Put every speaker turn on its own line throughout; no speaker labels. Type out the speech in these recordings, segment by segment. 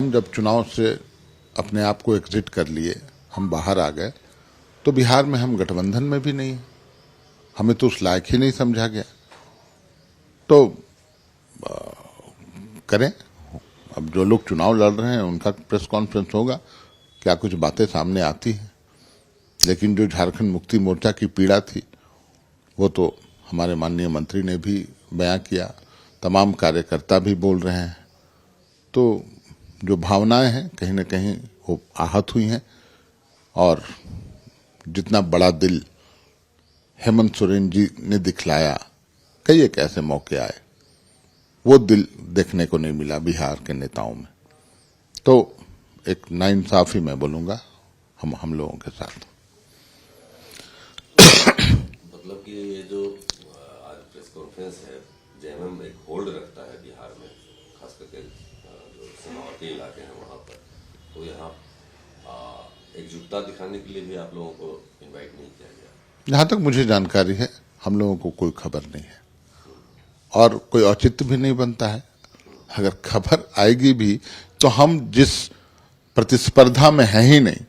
हम जब चुनाव से अपने आप को एग्जिट कर लिए, हम बाहर आ गए, तो बिहार में हम गठबंधन में भी नहीं हैं, हमें तो उस लायक ही नहीं समझा गया। तो करें, अब जो लोग चुनाव लड़ रहे हैं उनका प्रेस कॉन्फ्रेंस होगा, क्या कुछ बातें सामने आती हैं। लेकिन जो झारखंड मुक्ति मोर्चा की पीड़ा थी वो तो हमारे माननीय मंत्री ने भी बयां किया, तमाम कार्यकर्ता भी बोल रहे हैं। तो जो भावनाएं हैं कहीं न कहीं वो आहत हुई हैं, और जितना बड़ा दिल हेमंत सोरेन जी ने दिखलाया, कई एक ऐसे मौके आए, वो दिल देखने को नहीं मिला बिहार के नेताओं में। तो एक नाइंसाफी मैं बोलूंगा हम लोगों के साथ।
मतलब कि ये जो आज प्रेस कॉन्फ्रेंस है, जेएमएम एक होल्ड रखता है बिहार में, खास करके जो सीमावर्ती इलाके हैं वहां पर, तो यहाँ एकजुटता दिखाने के लिए भी आप लोगों को इनवाइट नहीं किया गया?
जहां तक मुझे जानकारी है हम लोगों को कोई खबर नहीं है, और कोई औचित्य भी नहीं बनता है। अगर खबर आएगी भी तो हम जिस प्रतिस्पर्धा में हैं ही नहीं,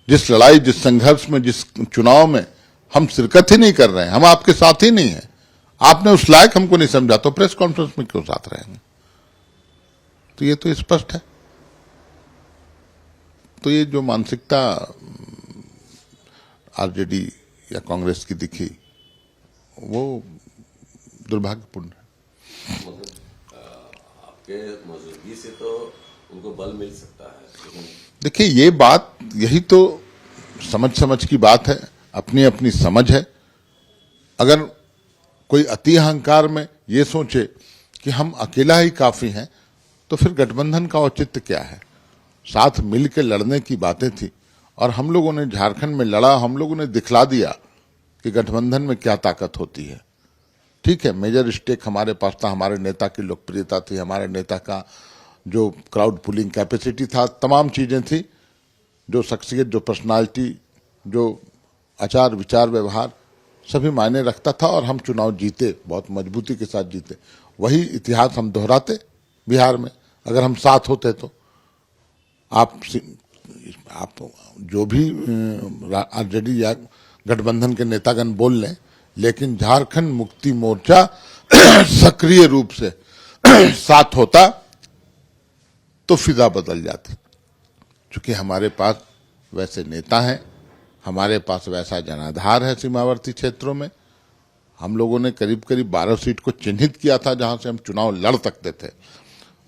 जिस लड़ाई, जिस संघर्ष में, जिस चुनाव में हम शिरकत ही नहीं कर रहे हैं, हम आपके साथ ही नहीं है, आपने उस लायक हमको नहीं समझा, तो प्रेस कॉन्फ्रेंस में क्यों साथ रहेंगे? तो ये तो स्पष्ट है। तो ये जो मानसिकता आरजेडी या कांग्रेस की दिखी वो दुर्भाग्यपूर्ण है।
आपके मौजूदगी से तो उनको बल मिल सकता है, लेकिन
देखिए ये बात, यही तो समझ की बात है, अपनी अपनी समझ है। अगर कोई अति अहंकार में ये सोचे कि हम अकेला ही काफी हैं, तो फिर गठबंधन का औचित्य क्या है? साथ मिल के लड़ने की बातें थी, और हम लोगों ने झारखंड में लड़ा, हम लोगों ने दिखला दिया कि गठबंधन में क्या ताकत होती है। ठीक है, मेजर स्टेक हमारे पास था, हमारे नेता की लोकप्रियता थी, हमारे नेता का जो क्राउड पुलिंग कैपेसिटी था, तमाम चीजें थी, जो शख्सियत, जो पर्सनालिटी, जो आचार विचार व्यवहार, सभी मायने रखता था, और हम चुनाव जीते, बहुत मजबूती के साथ जीते। वही इतिहास हम दोहराते बिहार में अगर हम साथ होते तो। आप जो भी आरजेडी या गठबंधन के नेतागण बोल लें, लेकिन झारखंड मुक्ति मोर्चा सक्रिय रूप से साथ होता तो फिजा बदल जाती। क्योंकि हमारे पास वैसे नेता हैं, हमारे पास वैसा जनाधार है सीमावर्ती क्षेत्रों में। हम लोगों ने करीब करीब 12 सीट को चिन्हित किया था जहां से हम चुनाव लड़ सकते थे।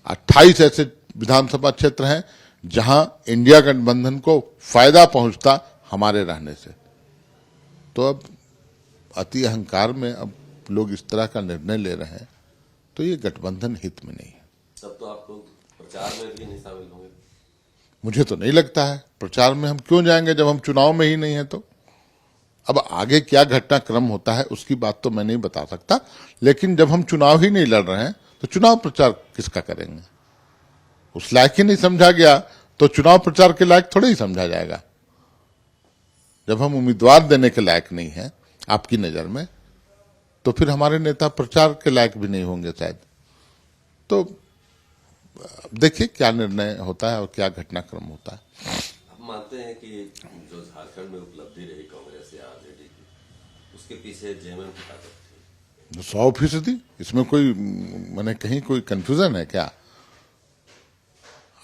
28 ऐसे विधानसभा क्षेत्र हैं जहां इंडिया गठबंधन को फायदा पहुंचता हमारे रहने से। तो अब अति अहंकार में अब लोग इस तरह का निर्णय ले रहे हैं, तो ये गठबंधन हित में नहीं है।
तब तो आप लोग प्रचार में भी नहीं शामिल होंगे?
मुझे तो नहीं लगता है। प्रचार में हम क्यों जाएंगे जब हम चुनाव में ही नहीं है? तो अब आगे क्या घटनाक्रम होता है उसकी बात तो मैं नहीं बता सकता, लेकिन जब हम चुनाव ही नहीं लड़ रहे हैं तो चुनाव प्रचार किसका करेंगे? उस लायक ही नहीं समझा गया तो चुनाव प्रचार के लायक थोड़े ही समझा जाएगा। जब हम उम्मीदवार देने के लायक नहीं है आपकी नजर में, तो फिर हमारे नेता प्रचार के लायक भी नहीं होंगे शायद। तो देखिए क्या निर्णय होता है और क्या घटनाक्रम होता है।
आप मानते हैं कि जो झारखंड में उपलब्धि रही कांग्रेस या आरजेडी की, उसके पीछे जेएमएम की ताकत थी?
100%। इसमें कोई मैंने कहीं कोई कंफ्यूजन है क्या?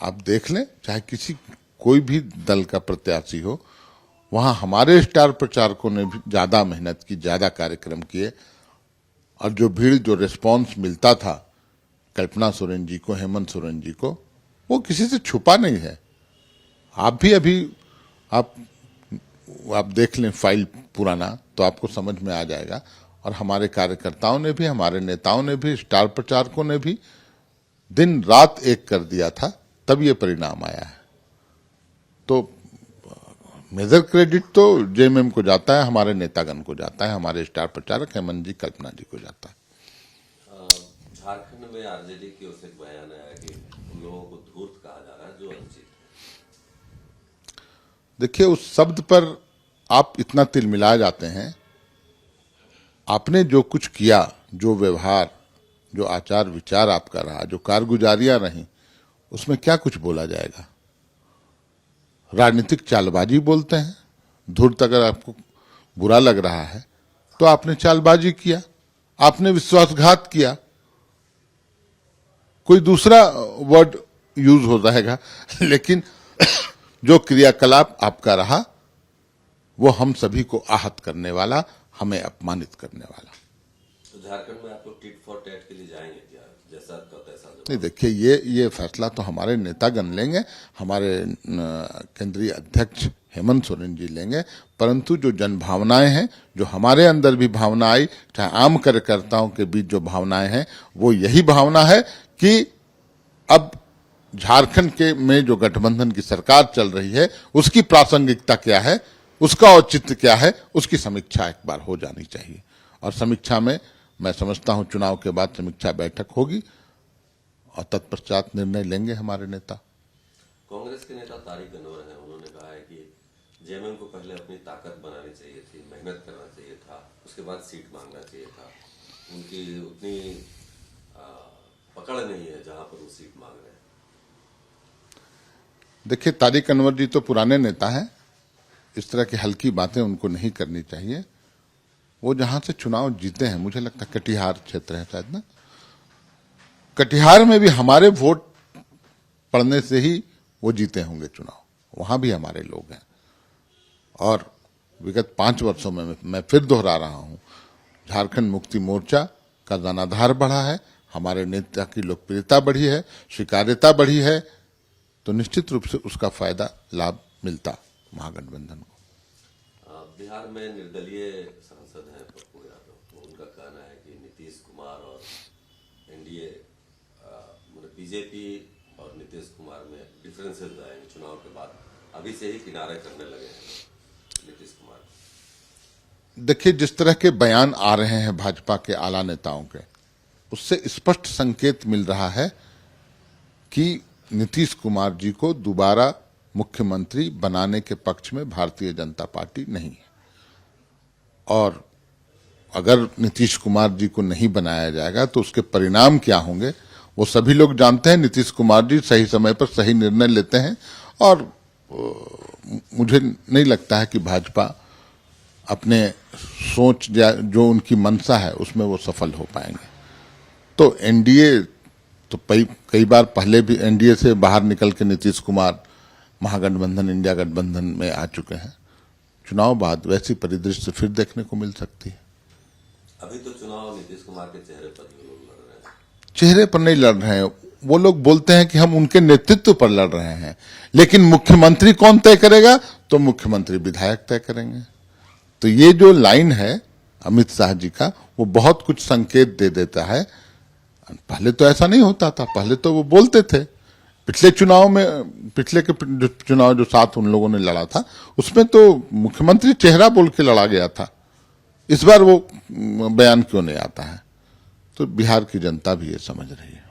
आप देख लें, चाहे कोई भी दल का प्रत्याशी हो, वहां हमारे स्टार प्रचारकों ने भी ज्यादा मेहनत की, ज्यादा कार्यक्रम किए, और जो भीड़, जो रिस्पांस मिलता था कल्पना सोरेन जी को, हेमंत सोरेन जी को, वो किसी से छुपा नहीं है। आप भी अभी आप देख लें फाइल पुराना, तो आपको समझ में आ जाएगा। और हमारे कार्यकर्ताओं ने भी, हमारे नेताओं ने भी, स्टार प्रचारकों ने भी दिन रात एक कर दिया था, तब ये परिणाम आया है। तो मेजर क्रेडिट तो जेएमएम को जाता है, हमारे नेतागण को जाता है, हमारे स्टार प्रचारक हेमंत जी, कल्पना जी को जाता है।
झारखंड में आरजेडी की ओर से एक बयान आया कि उन लोगों को धूर्त कहा जा रहा है जो अनुचित है।
देखिए उस शब्द पर आप इतना तिलमिला जाते हैं। आपने जो कुछ किया, जो व्यवहार, जो आचार विचार आपका रहा, जो कारगुजारियां रही, उसमें क्या कुछ बोला जाएगा? राजनीतिक चालबाजी बोलते हैं। धूर्त अगर आपको बुरा लग रहा है तो आपने चालबाजी किया, आपने विश्वासघात किया, कोई दूसरा वर्ड यूज हो जाएगा, लेकिन जो क्रियाकलाप आपका रहा वो हम सभी को आहत करने वाला, हमें अपमानित करने वाला।
तो झारखंड में आप लोग टिट फॉर टैट के लिए जाएंगे क्या? जैसा का तैसा जवाब?
नहीं, देखिए ये फैसला तो हमारे नेतागण लेंगे, हमारे केंद्रीय अध्यक्ष हेमंत सोरेन जी लेंगे, परंतु जो जन भावनाएं हैं, जो हमारे अंदर भी भावना आई, चाहे आम कार्यकर्ताओं के बीच जो भावनाएं हैं, वो यही भावना है कि अब झारखंड के में जो गठबंधन की सरकार चल रही है उसकी प्रासंगिकता क्या है, उसका औचित्य क्या है, उसकी समीक्षा एक बार हो जानी चाहिए। और समीक्षा में मैं समझता हूं चुनाव के बाद समीक्षा बैठक होगी और तत्पश्चात निर्णय लेंगे हमारे नेता।
कांग्रेस के नेता तारिक अनवर हैं, उन्होंने कहा है कि जेएमएम को पहले अपनी ताकत बनानी चाहिए थी, मेहनत करना चाहिए था, उसके बाद सीट मांगना चाहिए था। उनकी उतनी पकड़ नहीं है जहां पर वो सीट मांग रहे हैं।
देखिए, तारिक अनवर जी तो पुराने नेता हैं, इस तरह की हल्की बातें उनको नहीं करनी चाहिए। वो जहां से चुनाव जीते हैं, मुझे लगता है कटिहार क्षेत्र है शायद ना, कटिहार में भी हमारे वोट पड़ने से ही वो जीते होंगे चुनाव, वहां भी हमारे लोग हैं। और विगत 5 वर्षों में मैं फिर दोहरा रहा हूं, झारखंड मुक्ति मोर्चा का जनाधार बढ़ा है, हमारे नेता की लोकप्रियता बढ़ी है, स्वीकार्यता बढ़ी है, तो निश्चित रूप से उसका फायदा लाभ मिलता महागठबंधन को।
बिहार में निर्दलीय सांसद हैं पप्पू यादव, उनका कहना है कि नीतीश कुमार और एनडीए मतलब बीजेपी और नीतीश कुमार में डिफरेंसेस आएंगे चुनाव के बाद, अभी से ही किनारे करने लगे हैं नीतीश कुमार।
देखिए, जिस तरह के बयान आ रहे हैं भाजपा के आला नेताओं के, उससे स्पष्ट संकेत मिल रहा है कि नीतीश कुमार जी को दोबारा मुख्यमंत्री बनाने के पक्ष में भारतीय जनता पार्टी नहीं है। और अगर नीतीश कुमार जी को नहीं बनाया जाएगा तो उसके परिणाम क्या होंगे वो सभी लोग जानते हैं। नीतीश कुमार जी सही समय पर सही निर्णय लेते हैं और मुझे नहीं लगता है कि भाजपा अपने सोच जो उनकी मंशा है उसमें वो सफल हो पाएंगे। तो एनडीए तो कई बार पहले भी एनडीए से बाहर निकल के नीतीश कुमार महागठबंधन इंडिया गठबंधन में आ चुके हैं। चुनाव बाद वैसी परिदृश्य फिर देखने को मिल सकती है।
अभी तो चुनाव नीतीश कुमार के चेहरे पर ही लोग लड़ रहे हैं।
चेहरे पर नहीं लड़ रहे हैं, वो लोग बोलते हैं कि हम उनके नेतृत्व पर लड़ रहे हैं, लेकिन मुख्यमंत्री कौन तय करेगा? तो मुख्यमंत्री विधायक तय करेंगे। तो ये जो लाइन है अमित शाह जी का, वो बहुत कुछ संकेत दे देता है। पहले तो ऐसा नहीं होता था, पहले तो वो बोलते थे। पिछले चुनाव में, पिछले के चुनाव जो साथ उन लोगों ने लड़ा था, उसमें तो मुख्यमंत्री चेहरा बोल के लड़ा गया था। इस बार वो बयान क्यों नहीं आता है? तो बिहार की जनता भी ये समझ रही है।